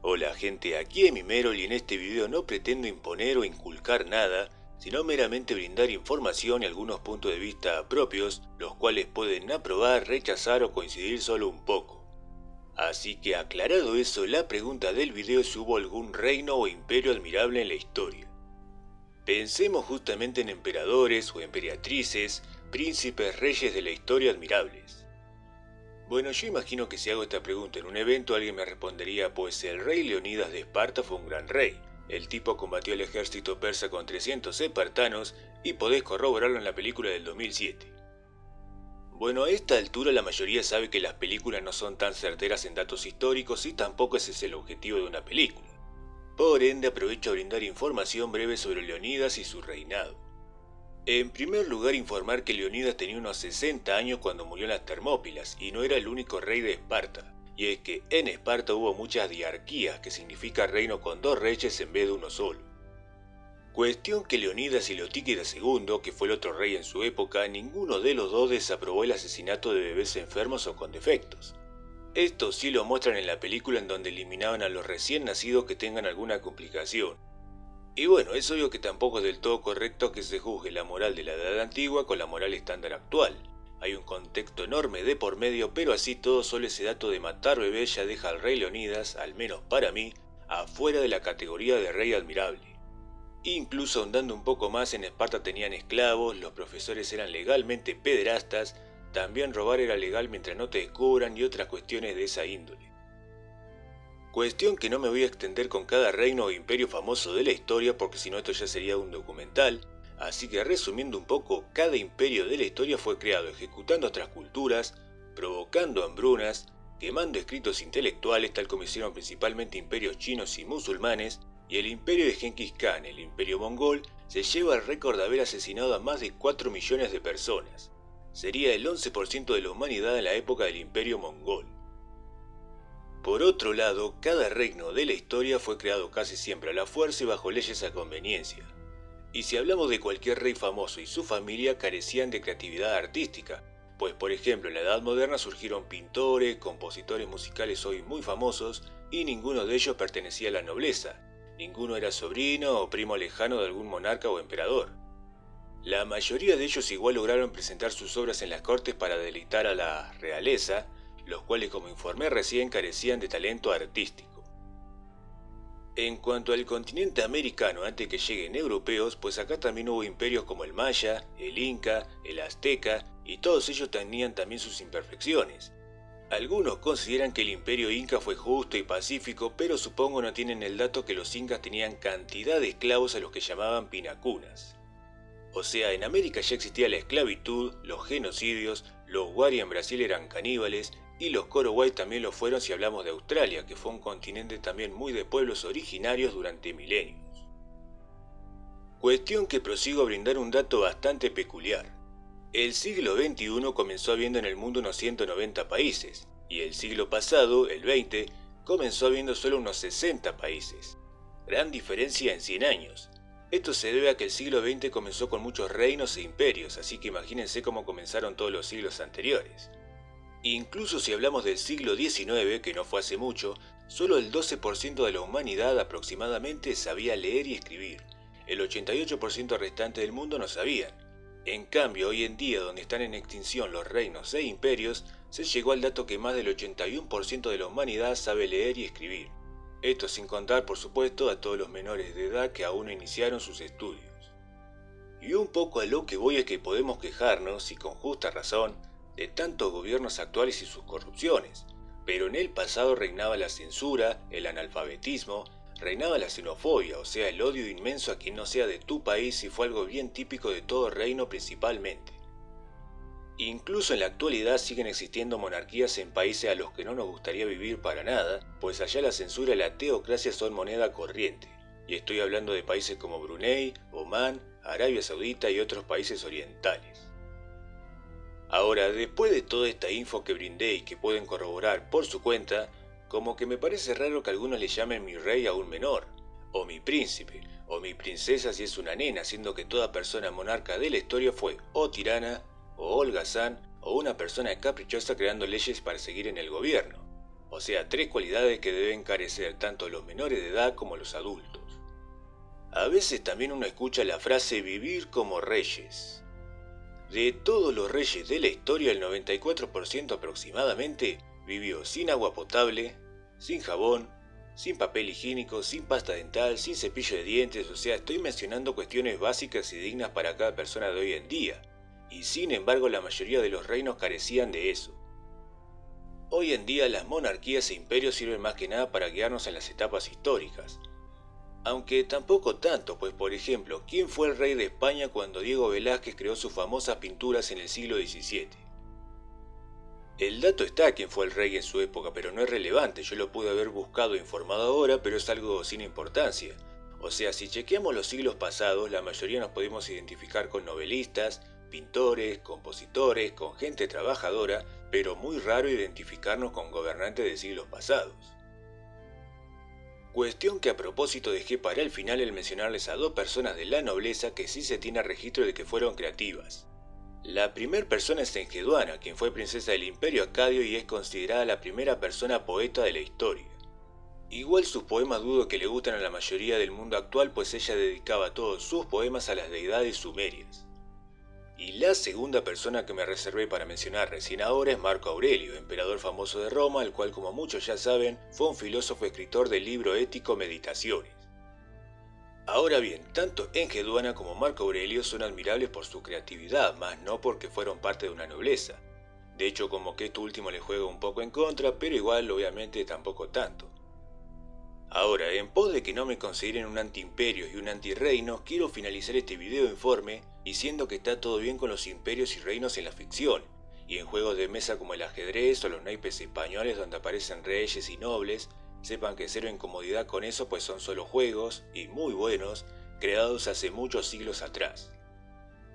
Hola gente, aquí Emimerol y en este video no pretendo imponer o inculcar nada, sino meramente brindar información y algunos puntos de vista propios, los cuales pueden aprobar, rechazar o coincidir solo un poco. Así que aclarado eso, la pregunta del video es si hubo algún reino o imperio admirable en la historia. Pensemos justamente en emperadores o emperatrices, príncipes, reyes de la historia admirables. Bueno, yo imagino que si hago esta pregunta en un evento alguien me respondería pues el rey Leonidas de Esparta fue un gran rey. El tipo combatió el ejército persa con 300 espartanos y podés corroborarlo en la película del 2007. Bueno, a esta altura la mayoría sabe que las películas no son tan certeras en datos históricos y tampoco ese es el objetivo de una película. Por ende aprovecho a brindar información breve sobre Leonidas y su reinado. En primer lugar, informar que Leonidas tenía unos 60 años cuando murió en las Termópilas y no era el único rey de Esparta. Y es que en Esparta hubo muchas diarquías, que significa reino con dos reyes en vez de uno solo. Cuestión que Leonidas y Leotíquidas II, que fue el otro rey en su época, ninguno de los dos desaprobó el asesinato de bebés enfermos o con defectos. Esto sí lo muestran en la película en donde eliminaban a los recién nacidos que tengan alguna complicación. Y bueno, es obvio que tampoco es del todo correcto que se juzgue la moral de la edad antigua con la moral estándar actual. Hay un contexto enorme de por medio, pero así todo solo ese dato de matar bebés ya deja al rey Leonidas, al menos para mí, afuera de la categoría de rey admirable. Incluso ahondando un poco más, en Esparta tenían esclavos, los profesores eran legalmente pederastas, también robar era legal mientras no te descubran y otras cuestiones de esa índole. Cuestión que no me voy a extender con cada reino o imperio famoso de la historia porque si no esto ya sería un documental, así que resumiendo un poco, cada imperio de la historia fue creado ejecutando otras culturas, provocando hambrunas, quemando escritos intelectuales tal como hicieron principalmente imperios chinos y musulmanes, y el imperio de Genghis Khan, el imperio mongol, se lleva el récord de haber asesinado a más de 4 millones de personas. Sería el 11% de la humanidad en la época del imperio mongol. Por otro lado, cada reino de la historia fue creado casi siempre a la fuerza y bajo leyes a conveniencia. Y si hablamos de cualquier rey famoso y su familia carecían de creatividad artística, pues por ejemplo en la Edad Moderna surgieron pintores, compositores musicales hoy muy famosos y ninguno de ellos pertenecía a la nobleza, ninguno era sobrino o primo lejano de algún monarca o emperador. La mayoría de ellos igual lograron presentar sus obras en las cortes para deleitar a la realeza, los cuales como informé recién carecían de talento artístico. En cuanto al continente americano antes que lleguen europeos, pues acá también hubo imperios como el maya, el inca, el azteca y todos ellos tenían también sus imperfecciones. Algunos consideran que el imperio inca fue justo y pacífico, pero supongo no tienen el dato que los incas tenían cantidad de esclavos a los que llamaban pinacunas. O sea, en América ya existía la esclavitud, los genocidios, los wari en Brasil eran caníbales, y los Korowai también lo fueron si hablamos de Australia, que fue un continente también muy de pueblos originarios durante milenios. Cuestión que prosigo a brindar un dato bastante peculiar. El siglo XXI comenzó habiendo en el mundo unos 190 países, y el siglo pasado, el 20, comenzó habiendo solo unos 60 países. Gran diferencia en 100 años. Esto se debe a que el siglo XX comenzó con muchos reinos e imperios, así que imagínense cómo comenzaron todos los siglos anteriores. Incluso si hablamos del siglo XIX, que no fue hace mucho, solo el 12% de la humanidad aproximadamente sabía leer y escribir. El 88% restante del mundo no sabían. En cambio, hoy en día, donde están en extinción los reinos e imperios, se llegó al dato que más del 81% de la humanidad sabe leer y escribir. Esto sin contar, por supuesto, a todos los menores de edad que aún no iniciaron sus estudios. Y un poco a lo que voy es que podemos quejarnos, y con justa razón, de tantos gobiernos actuales y sus corrupciones, pero en el pasado reinaba la censura, el analfabetismo, reinaba la xenofobia, o sea el odio inmenso a quien no sea de tu país y fue algo bien típico de todo reino principalmente. Incluso en la actualidad siguen existiendo monarquías en países a los que no nos gustaría vivir para nada, pues allá la censura y la teocracia son moneda corriente, y estoy hablando de países como Brunei, Omán, Arabia Saudita y otros países orientales. Ahora, después de toda esta info que brindé y que pueden corroborar por su cuenta, como que me parece raro que algunos le llamen mi rey a un menor, o mi príncipe, o mi princesa si es una nena, siendo que toda persona monarca de la historia fue o tirana, o holgazán, o una persona caprichosa creando leyes para seguir en el gobierno. o sea, 3 cualidades que deben carecer tanto los menores de edad como los adultos. A veces también uno escucha la frase vivir como reyes. De todos los reyes de la historia, el 94% aproximadamente vivió sin agua potable, sin jabón, sin papel higiénico, sin pasta dental, sin cepillo de dientes, o sea, estoy mencionando cuestiones básicas y dignas para cada persona de hoy en día, y sin embargo la mayoría de los reinos carecían de eso. Hoy en día las monarquías e imperios sirven más que nada para guiarnos en las etapas históricas. Aunque tampoco tanto, pues por ejemplo, ¿quién fue el rey de España cuando Diego Velázquez creó sus famosas pinturas en el siglo XVII? El dato está quién fue el rey en su época, pero no es relevante, yo lo pude haber buscado e informado ahora, pero es algo sin importancia. O sea, si chequeamos los siglos pasados, la mayoría nos podemos identificar con novelistas, pintores, compositores, con gente trabajadora, pero muy raro identificarnos con gobernantes de siglos pasados. Cuestión que a propósito dejé para el final el mencionarles a 2 personas de la nobleza que sí se tiene registro de que fueron creativas. La primera persona es Enheduanna, quien fue princesa del Imperio Acadio y es considerada la primera persona poeta de la historia. Igual sus poemas dudo que le gustan a la mayoría del mundo actual, pues ella dedicaba todos sus poemas a las deidades sumerias. Y la segunda persona que me reservé para mencionar recién ahora es Marco Aurelio, emperador famoso de Roma, el cual, como muchos ya saben, fue un filósofo escritor del libro ético Meditaciones. Ahora bien, tanto Enheduanna como Marco Aurelio son admirables por su creatividad, más no porque fueron parte de una nobleza. De hecho, como que esto último le juega un poco en contra, pero igual obviamente tampoco tanto. Ahora, en pos de que no me consideren un anti-imperio y un anti-reino, quiero finalizar este video informe diciendo que está todo bien con los imperios y reinos en la ficción, y en juegos de mesa como el ajedrez o los naipes españoles donde aparecen reyes y nobles, sepan que cero incomodidad con eso, pues son solo juegos, y muy buenos, creados hace muchos siglos atrás.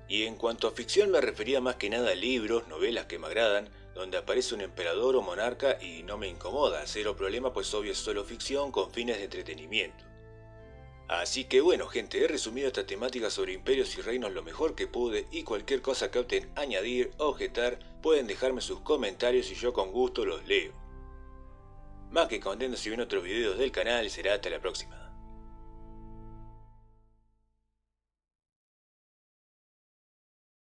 Y en cuanto a ficción me refería más que nada a libros, novelas que me agradan, donde aparece un emperador o monarca y no me incomoda, cero problema, pues obvio es solo ficción con fines de entretenimiento. Así que bueno gente, he resumido esta temática sobre imperios y reinos lo mejor que pude, y cualquier cosa que opten añadir o objetar pueden dejarme sus comentarios y yo con gusto los leo. Más que contento si ven otros videos del canal, será hasta la próxima.